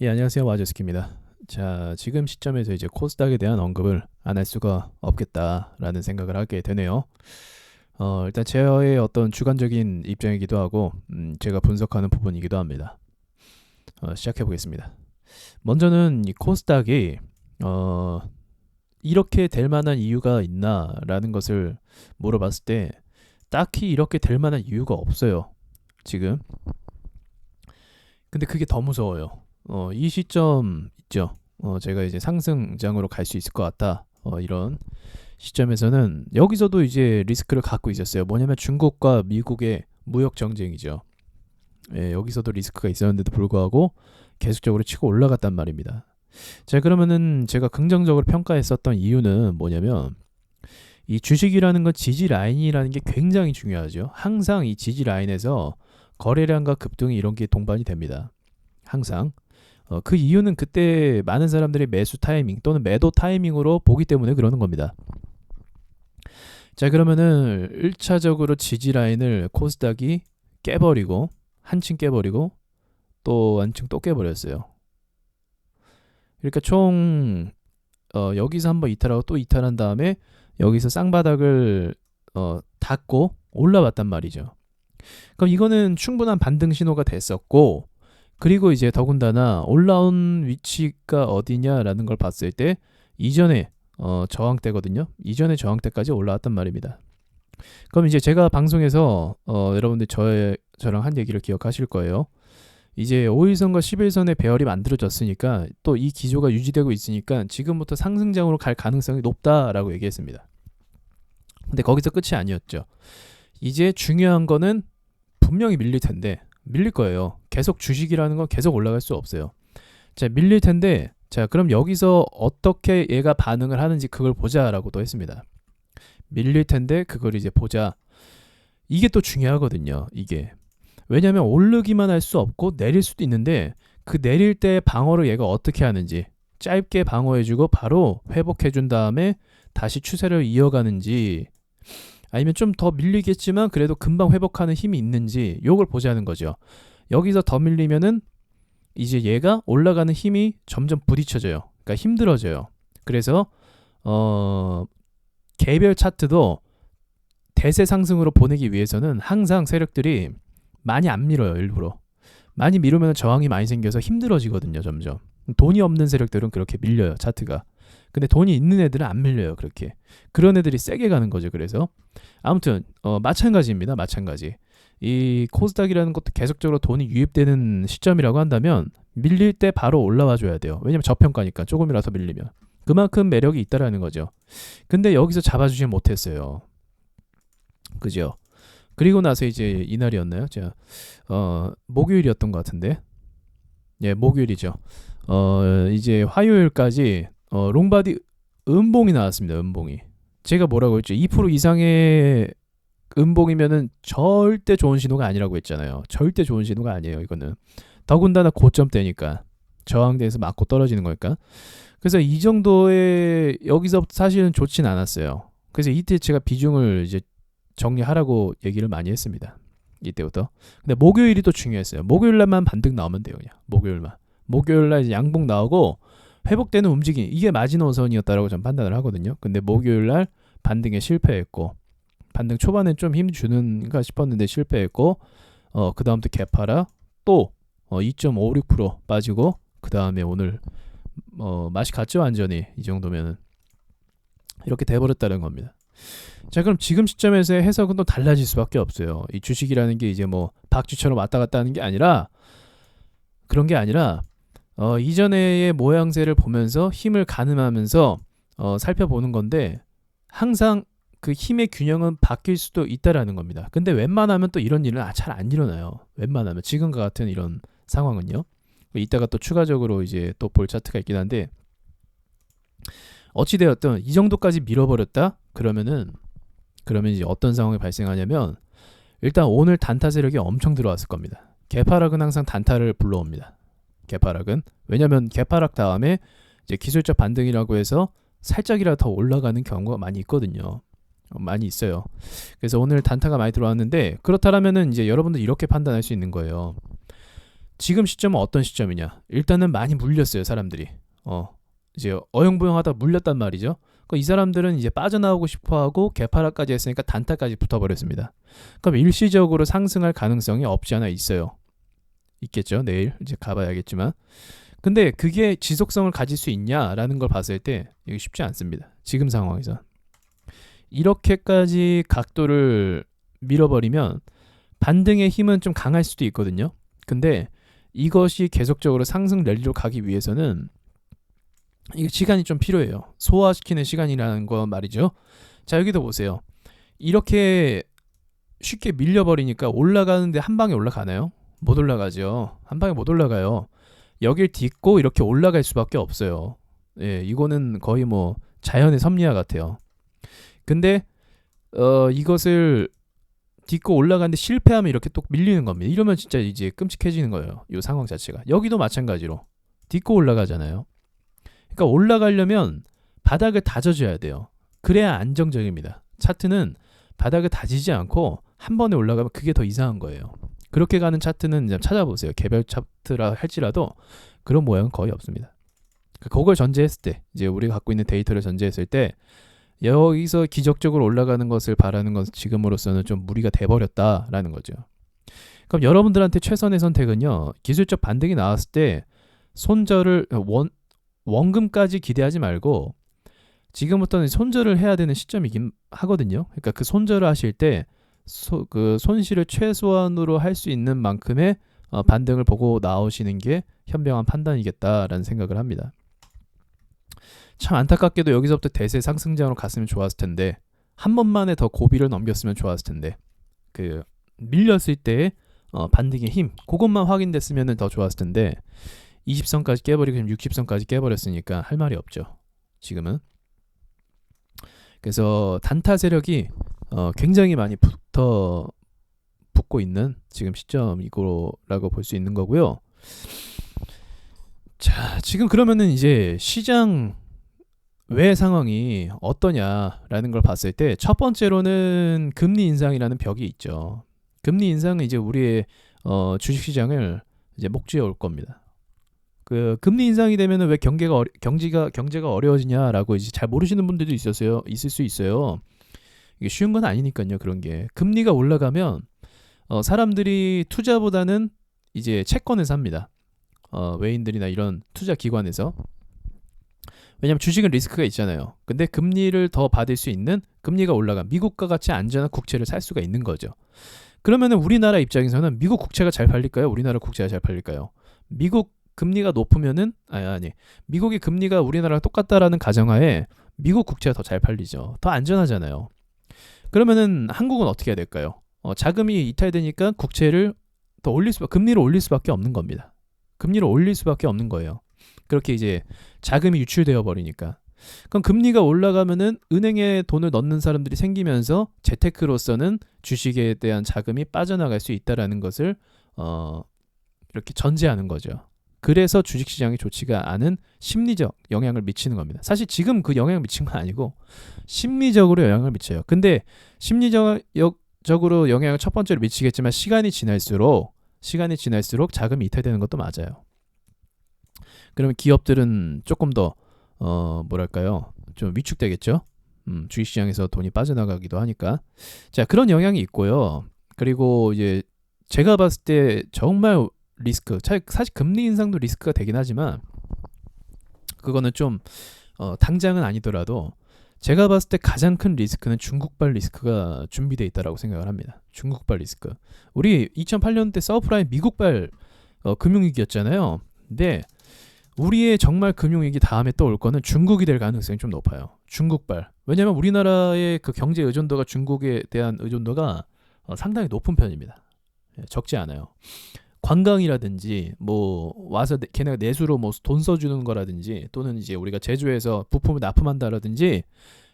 예, 안녕하세요. 와저스키입니다. 자, 지금 시점에서 이제 코스닥에 대한 언급을 안 할 수가 없겠다라는 생각을 하게 되네요. 일단 제의 어떤 주관적인 입장이기도 하고, 제가 분석하는 부분이기도 합니다. 시작해 보겠습니다. 먼저는 이 코스닥이 어, 이렇게 될 만한 이유가 있나라는 것을 물어봤을 때, 딱히 이렇게 될 만한 이유가 없어요. 지금. 근데 그게 더 무서워요. 이 시점 있죠. 제가 이제 상승장으로 갈 수 있을 것 같다. 이런 시점에서는 여기서도 이제 리스크를 갖고 있었어요. 뭐냐면 중국과 미국의 무역 정쟁이죠. 예, 여기서도 리스크가 있었는데도 불구하고 계속적으로 치고 올라갔단 말입니다. 자, 그러면은 제가 긍정적으로 평가했었던 이유는 뭐냐면 이 주식이라는 건 지지 라인이라는 게 굉장히 중요하죠. 항상 이 지지 라인에서 거래량과 급등이 이런 게 동반이 됩니다. 항상. 그 이유는 그때 많은 사람들이 매수 타이밍 또는 매도 타이밍으로 보기 때문에 그러는 겁니다. 자, 그러면은 1차적으로 지지 라인을 코스닥이 깨버리고 한층 깨버리고 또 한층 또 깨버렸어요. 그러니까 총 여기서 한번 이탈하고 또 이탈한 다음에 여기서 쌍바닥을 닫고 올라왔단 말이죠. 그럼 이거는 충분한 반등 신호가 됐었고, 그리고 이제 더군다나 올라온 위치가 어디냐라는 걸 봤을 때 이전에 저항대거든요. 이전에 저항대까지 올라왔단 말입니다. 그럼 이제 제가 방송에서 여러분들 저랑 한 얘기를 기억하실 거예요. 이제 5일선과 10일선의 배열이 만들어졌으니까 또 이 기조가 유지되고 있으니까 지금부터 상승장으로 갈 가능성이 높다라고 얘기했습니다. 근데 거기서 끝이 아니었죠. 이제 중요한 거는 분명히 밀릴 텐데 밀릴 거예요. 계속 주식이라는 건 계속 올라갈 수 없어요. 자, 밀릴 텐데, 자, 그럼 여기서 어떻게 얘가 반응을 하는지 그걸 보자라고도 했습니다. 밀릴 텐데 그걸 이제 보자. 이게 또 중요하거든요. 이게. 왜냐면 오르기만 할 수 없고 내릴 수도 있는데 그 내릴 때 방어를 얘가 어떻게 하는지 짧게 방어해주고 바로 회복해준 다음에 다시 추세를 이어가는지 아니면 좀 더 밀리겠지만 그래도 금방 회복하는 힘이 있는지 요걸 보자는 거죠. 여기서 더 밀리면은 이제 얘가 올라가는 힘이 점점 부딪혀져요. 그러니까 힘들어져요. 그래서 개별 차트도 대세 상승으로 보내기 위해서는 항상 세력들이 많이 안 밀어요. 일부러. 많이 미루면 저항이 많이 생겨서 힘들어지거든요. 점점. 돈이 없는 세력들은 그렇게 밀려요. 차트가. 근데 돈이 있는 애들은 안 밀려요. 그렇게. 그런 애들이 세게 가는 거죠. 그래서 아무튼 마찬가지입니다. 마찬가지. 이 코스닥이라는 것도 계속적으로 돈이 유입되는 시점이라고 한다면 밀릴 때 바로 올라와 줘야 돼요. 왜냐면 저평가니까 조금이라도 밀리면 그만큼 매력이 있다라는 거죠. 근데 여기서 잡아주지 못했어요. 그죠? 그리고 나서 이제 이날이었나요? 제가 목요일이었던 것 같은데, 예, 목요일이죠. 이제 화요일까지 롱바디 음봉이 나왔습니다. 음봉이. 제가 뭐라고 했죠? 2% 이상의 음봉이면은 절대 좋은 신호가 아니라고 했잖아요. 절대 좋은 신호가 아니에요. 이거는 더군다나 고점대니까 저항대에서 맞고 떨어지는 거니까. 그래서 이 정도의 여기서부터 사실은 좋진 않았어요. 그래서 이때 제가 비중을 이제 정리하라고 얘기를 많이 했습니다. 이때부터. 근데 목요일이 또 중요했어요. 목요일날만 반등 나오면 돼요. 그냥 목요일만. 목요일날 이제 양봉 나오고 회복되는 움직임 이게 마지노선이었다라고 전 판단을 하거든요. 근데 목요일날 반등에 실패했고 반등 초반에 좀 힘 주는가 싶었는데 실패했고 그 다음부터 개파라 또 2.56% 빠지고 그 다음에 오늘 맛이 갔죠 완전히 이 정도면은 이렇게 돼버렸다는 겁니다. 자, 그럼 지금 시점에서의 해석은 또 달라질 수밖에 없어요. 이 주식이라는 게 이제 뭐 박쥐처럼 왔다 갔다 하는 게 아니라 그런 게 아니라 이전의 모양새를 보면서 힘을 가늠하면서 살펴보는 건데 항상 그 힘의 균형은 바뀔 수도 있다라는 겁니다. 근데 웬만하면 또 이런 일은 잘 안 일어나요. 웬만하면 지금과 같은 이런 상황은요. 이따가 또 추가적으로 이제 또 볼 차트가 있긴 한데 어찌되었든 이 정도까지 밀어버렸다? 그러면 이제 어떤 상황이 발생하냐면 일단 오늘 단타 세력이 엄청 들어왔을 겁니다. 개파락은 항상 단타를 불러옵니다. 개파락은 왜냐면 개파락 다음에 이제 기술적 반등이라고 해서 살짝이라도 더 올라가는 경우가 많이 있거든요. 많이 있어요. 그래서 오늘 단타가 많이 들어왔는데 그렇다면은 이제 여러분들 이렇게 판단할 수 있는 거예요. 지금 시점은 어떤 시점이냐? 일단은 많이 물렸어요, 사람들이. 이제 어영부영하다 물렸단 말이죠. 이 사람들은 이제 빠져나오고 싶어하고 개파락까지 했으니까 단타까지 붙어버렸습니다. 그럼 일시적으로 상승할 가능성이 없지 않아 있어요. 있겠죠. 내일 이제 가봐야겠지만. 근데 그게 지속성을 가질 수 있냐라는 걸 봤을 때 이게 쉽지 않습니다. 지금 상황에서. 이렇게까지 각도를 밀어버리면 반등의 힘은 좀 강할 수도 있거든요. 근데 이것이 계속적으로 상승 랠리로 가기 위해서는 이게 시간이 좀 필요해요. 소화시키는 시간이라는 거 말이죠. 자, 여기도 보세요. 이렇게 쉽게 밀려버리니까 올라가는데 한 방에 올라가나요? 못 올라가죠. 한 방에 못 올라가요. 여길 딛고 이렇게 올라갈 수밖에 없어요. 예, 이거는 거의 뭐 자연의 섭리와 같아요. 근데 이것을 딛고 올라가는데 실패하면 이렇게 또 밀리는 겁니다. 이러면 진짜 이제 끔찍해지는 거예요. 이 상황 자체가. 여기도 마찬가지로 딛고 올라가잖아요. 그러니까 올라가려면 바닥을 다져줘야 돼요. 그래야 안정적입니다. 차트는 바닥을 다지지 않고 한 번에 올라가면 그게 더 이상한 거예요. 그렇게 가는 차트는 이제 찾아보세요. 개별 차트라 할지라도 그런 모양은 거의 없습니다. 그걸 전제했을 때, 이제 우리가 갖고 있는 데이터를 전제했을 때 여기서 기적적으로 올라가는 것을 바라는 것은 지금으로서는 좀 무리가 돼버렸다라는 거죠. 그럼 여러분들한테 최선의 선택은요. 기술적 반등이 나왔을 때 손절을 원금까지 기대하지 말고 지금부터는 손절을 해야 되는 시점이긴 하거든요. 그러니까 그 손절을 하실 때 그 손실을 최소한으로 할 수 있는 만큼의 반등을 보고 나오시는 게 현명한 판단이겠다라는 생각을 합니다. 참 안타깝게도 여기서부터 대세 상승장으로 갔으면 좋았을 텐데 한 번만에 더 고비를 넘겼으면 좋았을 텐데 그 밀렸을 때 반등의 힘 그것만 확인됐으면 더 좋았을 텐데 20선까지 깨버리고 60선까지 깨버렸으니까 할 말이 없죠. 지금은. 그래서 단타 세력이 굉장히 많이 붙고 있는 지금 시점이고라고 볼 수 있는 거고요. 자, 지금 그러면은 이제 시장 외 상황이 어떠냐라는 걸 봤을 때 첫 번째로는 금리 인상이라는 벽이 있죠. 금리 인상은 이제 우리의 주식시장을 이제 목쥐어 올 겁니다. 그 금리 인상이 되면은 왜 경제가 어려워지냐라고 이제 잘 모르시는 분들도 있을 수 있어요. 이게 쉬운 건 아니니까요. 그런 게 금리가 올라가면 사람들이 투자보다는 이제 채권을 삽니다. 외인들이나 이런 투자 기관에서. 왜냐하면 주식은 리스크가 있잖아요. 근데 금리를 더 받을 수 있는 금리가 올라간 미국과 같이 안전한 국채를 살 수가 있는 거죠. 그러면은 우리나라 입장에서는 미국 국채가 잘 팔릴까요? 우리나라 국채가 잘 팔릴까요? 미국 금리가 높으면은 미국의 금리가 우리나라랑 똑같다라는 가정하에 미국 국채가 더 잘 팔리죠. 더 안전하잖아요. 그러면은 한국은 어떻게 해야 될까요? 자금이 이탈되니까 국채를 더 금리를 올릴 수밖에 없는 겁니다. 금리를 올릴 수밖에 없는 거예요. 그렇게 이제 자금이 유출되어 버리니까. 그럼 금리가 올라가면은 은행에 돈을 넣는 사람들이 생기면서 재테크로서는 주식에 대한 자금이 빠져나갈 수 있다라는 것을 이렇게 전제하는 거죠. 그래서 주식시장이 좋지가 않은 심리적 영향을 미치는 겁니다. 사실 지금 그 영향을 미친 건 아니고 심리적으로 영향을 미쳐요. 근데 심리적으로 영향을 첫 번째로 미치겠지만 시간이 지날수록 자금이 이탈되는 것도 맞아요. 그러면 기업들은 조금 더 좀 위축되겠죠. 주식시장에서 돈이 빠져나가기도 하니까. 자, 그런 영향이 있고요. 그리고 이제 제가 봤을 때 정말 리스크, 사실 금리 인상도 리스크가 되긴 하지만 그거는 좀 당장은 아니더라도 제가 봤을 때 가장 큰 리스크는 중국발 리스크가 준비되어 있다고 생각을 합니다. 중국발 리스크. 우리 2008년대 서브프라임 미국발 금융위기였잖아요. 근데 우리의 정말 금융위기 다음에 또 올 거는 중국이 될 가능성이 좀 높아요. 중국발. 왜냐하면 우리나라의 그 경제 의존도가 중국에 대한 의존도가 상당히 높은 편입니다. 적지 않아요. 관광이라든지 뭐 와서 걔네가 내수로 뭐 돈 써주는 거라든지 또는 이제 우리가 제조해서 부품을 납품한다라든지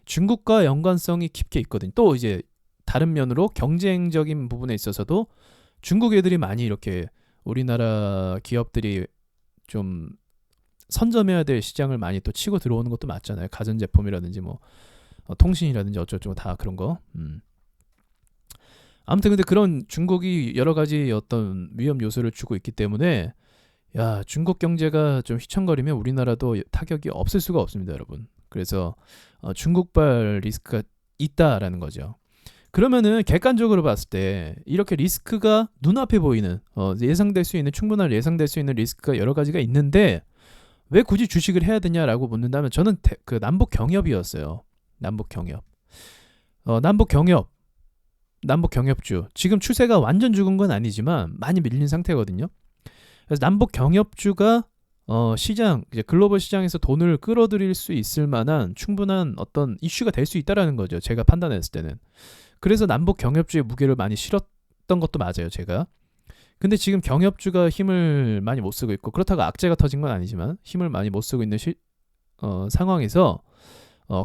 중국과 연관성이 깊게 있거든요. 또 이제 다른 면으로 경쟁적인 부분에 있어서도 중국 애들이 많이 이렇게 우리나라 기업들이 좀 선점해야 될 시장을 많이 또 치고 들어오는 것도 맞잖아요. 가전제품이라든지 뭐 통신이라든지 어쩌고저쩌고 다 그런 거. 아무튼 근데 그런 중국이 여러 가지 어떤 위험 요소를 주고 있기 때문에 야, 중국 경제가 좀 휘청거리면 우리나라도 타격이 없을 수가 없습니다, 여러분. 그래서 중국발 리스크가 있다라는 거죠. 그러면은 객관적으로 봤을 때 이렇게 리스크가 눈앞에 보이는 예상될 수 있는 충분한 예상될 수 있는 리스크가 여러 가지가 있는데 왜 굳이 주식을 해야 되냐라고 묻는다면 저는 그 남북 경협이었어요. 남북 경협. 남북 경협. 남북 경협주. 지금 추세가 완전 죽은 건 아니지만 많이 밀린 상태거든요. 그래서 남북 경협주가 시장, 이제 글로벌 시장에서 돈을 끌어들일 수 있을 만한 충분한 어떤 이슈가 될 수 있다라는 거죠. 제가 판단했을 때는. 그래서 남북 경협주의 무게를 많이 실었던 것도 맞아요, 제가. 근데 지금 경협주가 힘을 많이 못 쓰고 있고 그렇다고 악재가 터진 건 아니지만 힘을 많이 못 쓰고 있는 상황에서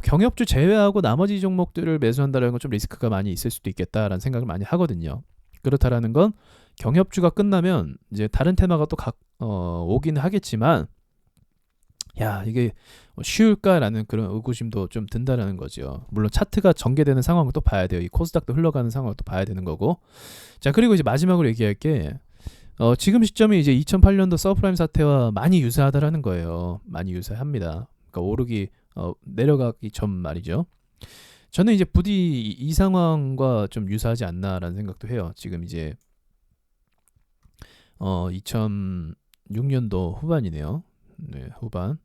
경협주 제외하고 나머지 종목들을 매수한다는 건 좀 리스크가 많이 있을 수도 있겠다라는 생각을 많이 하거든요. 그렇다라는 건 경협주가 끝나면 이제 다른 테마가 또 오긴 하겠지만 야 이게 쉬울까라는 그런 의구심도 좀 든다라는 거죠. 물론 차트가 전개되는 상황을 또 봐야 돼요. 이 코스닥도 흘러가는 상황을 또 봐야 되는 거고. 자 그리고 이제 마지막으로 얘기할 게 지금 시점이 이제 2008년도 서프라임 사태와 많이 유사하다라는 거예요. 많이 유사합니다. 그러니까 오르기 내려가기 전 말이죠. 저는 이제 부디 이 상황과 좀 유사하지 않나라는 생각도 해요. 지금 이제 2006년도 후반이네요. 네, 후반.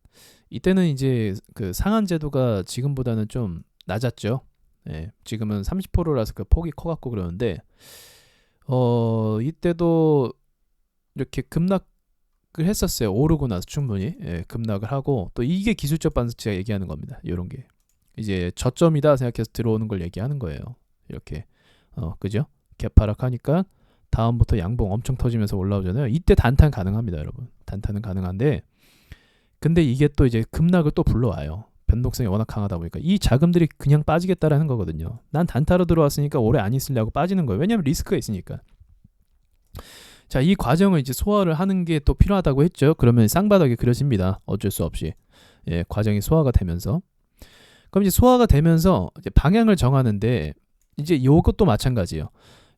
이때는 이제 그 상한 제도가 지금보다는 좀 낮았죠. 네, 지금은 30%라서 그 폭이 커갖고 그러는데 이때도 이렇게 급락을 했었어요. 오르고 나서 충분히 급락을 하고 또 이게 기술적 반등치가 얘기하는 겁니다. 이런 게 이제 저점이다 생각해서 들어오는 걸 얘기하는 거예요. 이렇게 그죠? 갭하락하니까 다음부터 양봉 엄청 터지면서 올라오잖아요. 이때 단타는 가능합니다, 여러분. 단타는 가능한데 근데 이게 또 이제 급락을 또 불러와요. 변동성이 워낙 강하다 보니까 이 자금들이 그냥 빠지겠다라는 거거든요. 난 단타로 들어왔으니까 오래 안 있으려고 빠지는 거예요. 왜냐하면 리스크가 있으니까. 자, 이 과정을 이제 소화를 하는 게 또 필요하다고 했죠. 그러면 쌍바닥이 그려집니다. 어쩔 수 없이. 과정이 소화가 되면서. 그럼 이제 소화가 되면서 이제 방향을 정하는데 이제 이것도 마찬가지예요.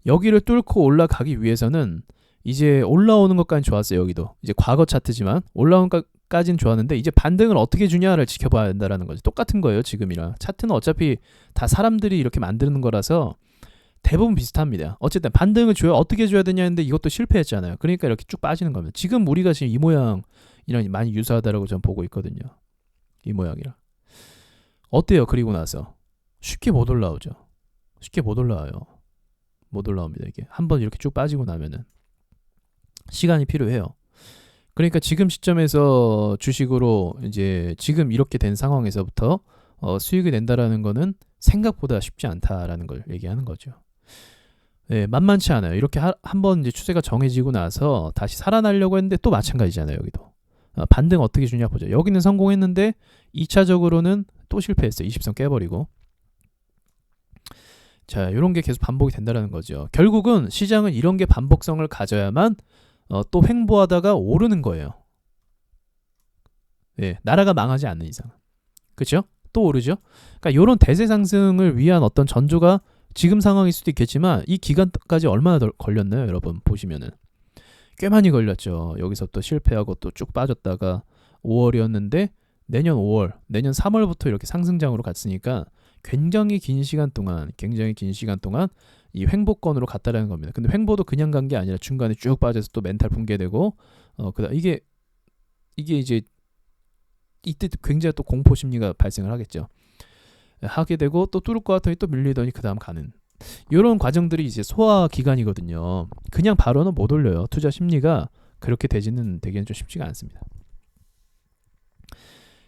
여기를 뚫고 올라가기 위해서는 이제 올라오는 것까지 좋았어요. 여기도 이제 과거 차트지만 올라온 것까지는 좋았는데 이제 반등을 어떻게 주냐를 지켜봐야 된다라는 거죠. 똑같은 거예요. 지금이랑 차트는 어차피 다 사람들이 이렇게 만드는 거라서 대부분 비슷합니다. 어쨌든 반등을 줘야 어떻게 줘야 되냐 했는데 이것도 실패했잖아요. 그러니까 이렇게 쭉 빠지는 겁니다. 지금 우리가 지금 이 모양이랑 많이 유사하다라고 저는 보고 있거든요. 이 모양이랑 어때요? 그리고 나서 쉽게 못 올라오죠. 쉽게 못 올라와요. 못 올라옵니다. 이게 한번 이렇게 쭉 빠지고 나면은 시간이 필요해요. 그러니까 지금 시점에서 주식으로 이제 지금 이렇게 된 상황에서부터 수익을 낸다라는 거는 생각보다 쉽지 않다라는 걸 얘기하는 거죠. 네, 만만치 않아요. 이렇게 한번 이제 추세가 정해지고 나서 다시 살아나려고 했는데 또 마찬가지잖아요. 여기도 반등 어떻게 주냐 보죠. 여기는 성공했는데 2차적으로는 또 실패했어요. 20선 깨버리고. 자, 이런 게 계속 반복이 된다는 거죠. 결국은 시장은 이런 게 반복성을 가져야만 또 횡보하다가 오르는 거예요. 네, 나라가 망하지 않는 이상. 그렇죠? 또 오르죠. 그러니까 이런 대세 상승을 위한 어떤 전조가 지금 상황일 수도 있겠지만 이 기간까지 얼마나 더 걸렸나요, 여러분? 보시면은 꽤 많이 걸렸죠. 여기서 또 실패하고 또 쭉 빠졌다가 5월이었는데 내년 5월, 내년 3월부터 이렇게 상승장으로 갔으니까 굉장히 긴 시간 동안 이 횡보권으로 갔다라는 겁니다. 근데 횡보도 그냥 간 게 아니라 중간에 쭉 빠져서 또 멘탈 붕괴되고 그다음 이게 이제 이때 굉장히 또 공포 심리가 발생을 하겠죠. 하게 되고 또 뚫을 것 같더니 또 밀리더니 그 다음 가는 이런 과정들이 이제 소화 기간이거든요. 그냥 바로는 못 올려요. 투자 심리가 그렇게 되기는 좀 쉽지가 않습니다.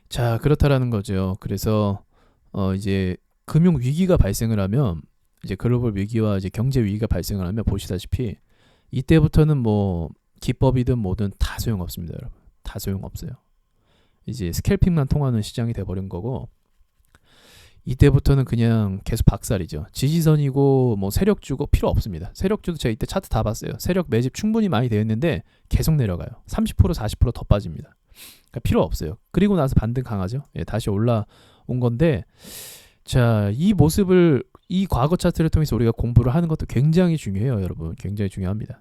자, 그렇다라는 거죠. 그래서 이제 금융 위기가 발생을 하면 이제 글로벌 위기와 이제 경제 위기가 발생을 하면 보시다시피 이때부터는 뭐 기법이든 뭐든 다 소용없습니다, 여러분. 다 소용없어요. 이제 스캘핑만 통하는 시장이 돼버린 거고 이때부터는 그냥 계속 박살이죠. 지지선이고 뭐 세력 주고 필요 없습니다. 세력주도 제가 이때 차트 다 봤어요. 세력 매집 충분히 많이 되어 있는데 계속 내려가요. 30% 40%더 빠집니다. 그러니까 필요 없어요. 그리고 나서 반등 강하죠. 다시 올라온 건데 자, 이 모습을 이 과거 차트를 통해서 우리가 공부를 하는 것도 굉장히 중요해요, 여러분. 굉장히 중요합니다.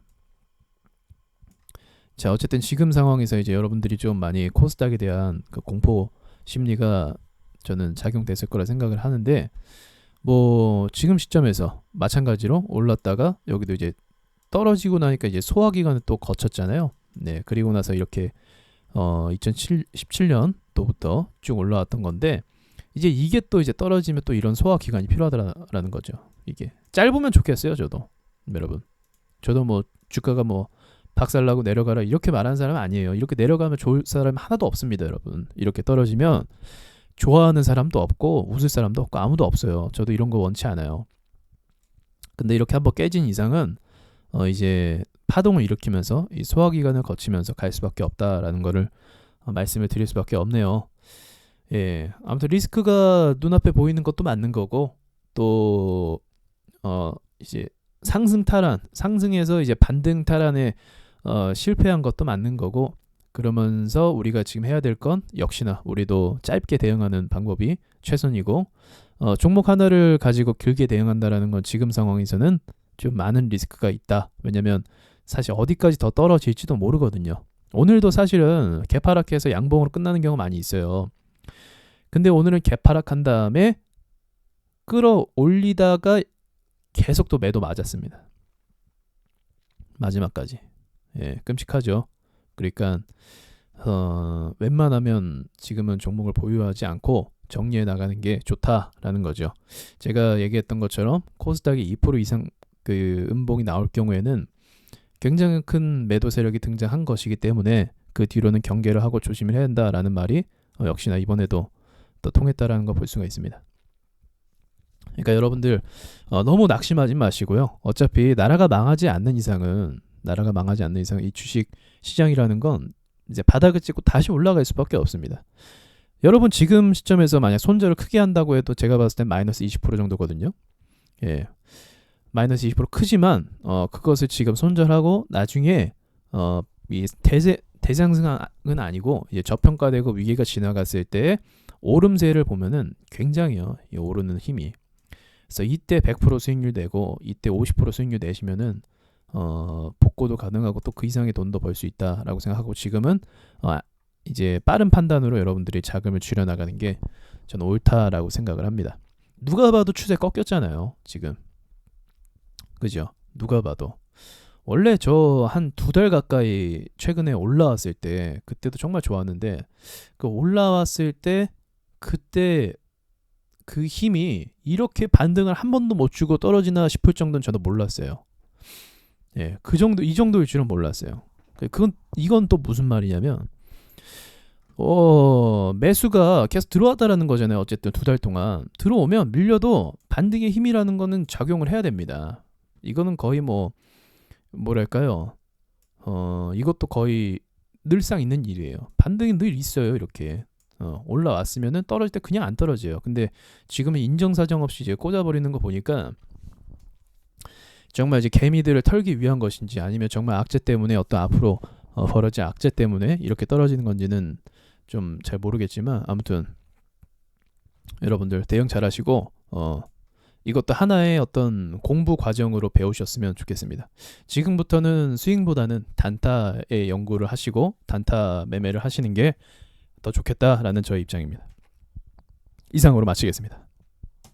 자, 어쨌든 지금 상황에서 이제 여러분들이 좀 많이 코스닥에 대한 그 공포 심리가 저는 작용됐을 거라 생각을 하는데, 뭐 지금 시점에서 마찬가지로 올랐다가 여기도 이제 떨어지고 나니까 이제 소화 기간을 또 거쳤잖아요. 네, 그리고 나서 이렇게 2017년도부터 쭉 올라왔던 건데, 이제 이게 또 이제 떨어지면 또 이런 소화 기간이 필요하다라는 거죠. 이게 짧으면 좋겠어요, 저도. 여러분, 저도 뭐 주가가 뭐 박살나고 내려가라 이렇게 말하는 사람 아니에요. 이렇게 내려가면 좋을 사람 하나도 없습니다, 여러분. 이렇게 떨어지면 좋아하는 사람도 없고 웃을 사람도 없고 아무도 없어요. 저도 이런 거 원치 않아요. 근데 이렇게 한번 깨진 이상은 이제 파동을 일으키면서 이 소화기간을 거치면서 갈 수밖에 없다라는 거를 말씀을 드릴 수밖에 없네요. 예, 아무튼 리스크가 눈앞에 보이는 것도 맞는 거고, 또 이제 상승 탈환, 상승에서 이제 반등 탈환에 실패한 것도 맞는 거고, 그러면서 우리가 지금 해야 될 건 역시나 우리도 짧게 대응하는 방법이 최선이고, 종목 하나를 가지고 길게 대응한다라는 건 지금 상황에서는 좀 많은 리스크가 있다. 왜냐면 사실 어디까지 더 떨어질지도 모르거든요. 오늘도 사실은 개파락해서 양봉으로 끝나는 경우 많이 있어요. 근데 오늘은 개파락한 다음에 끌어올리다가 계속 또 매도 맞았습니다. 마지막까지. 예, 끔찍하죠. 그러니까 웬만하면 지금은 종목을 보유하지 않고 정리해 나가는 게 좋다라는 거죠. 제가 얘기했던 것처럼 코스닥이 2% 이상 그 음봉이 나올 경우에는 굉장히 큰 매도 세력이 등장한 것이기 때문에 그 뒤로는 경계를 하고 조심을 해야 한다라는 말이 역시나 이번에도 또 통했다라는 거 볼 수가 있습니다. 그러니까 여러분들 너무 낙심하지 마시고요. 어차피 나라가 망하지 않는 이상은 이 주식 시장이라는 건 이제 바닥을 찍고 다시 올라갈 수밖에 없습니다. 여러분 지금 시점에서 만약 손절을 크게 한다고 해도 제가 봤을 땐 마이너스 20% 정도거든요. 예, 마이너스 20% 크지만 그것을 지금 손절하고 나중에 이 대상승은 아니고 이제 저평가되고 위기가 지나갔을 때 오름세를 보면은 굉장히요, 이 오르는 힘이. 그래서 이때 100% 수익률 내고 이때 50% 수익률 내시면은 복고도 가능하고 또 그 이상의 돈도 벌 수 있다라고 생각하고, 지금은 이제 빠른 판단으로 여러분들이 자금을 줄여나가는 게 저는 옳다라고 생각을 합니다. 누가 봐도 추세 꺾였잖아요, 지금. 그죠? 누가 봐도. 원래 저 한 2달 가까이 최근에 올라왔을 때 그때도 정말 좋았는데, 그 올라왔을 때 그때 그 힘이 이렇게 반등을 한 번도 못 주고 떨어지나 싶을 정도는 저도 몰랐어요. 예, 그 정도, 이 정도일 줄은 몰랐어요. 이건 또 무슨 말이냐면, 매수가 계속 들어왔다라는 거잖아요. 어쨌든 2달 동안 들어오면 밀려도 반등의 힘이라는 거는 작용을 해야 됩니다. 이거는 거의 뭐랄까요? 이것도 거의 늘상 있는 일이에요. 반등이 늘 있어요. 이렇게 올라왔으면은 떨어질 때 그냥 안 떨어져요. 근데 지금은 인정사정 없이 이제 꽂아버리는 거 보니까 정말 이제 개미들을 털기 위한 것인지, 아니면 정말 악재 때문에 어떤 앞으로 벌어질 악재 때문에 이렇게 떨어지는 건지는 좀 잘 모르겠지만, 아무튼 여러분들 대응 잘하시고 이것도 하나의 어떤 공부 과정으로 배우셨으면 좋겠습니다. 지금부터는 스윙보다는 단타의 연구를 하시고 단타 매매를 하시는 게 더 좋겠다라는 저의 입장입니다. 이상으로 마치겠습니다.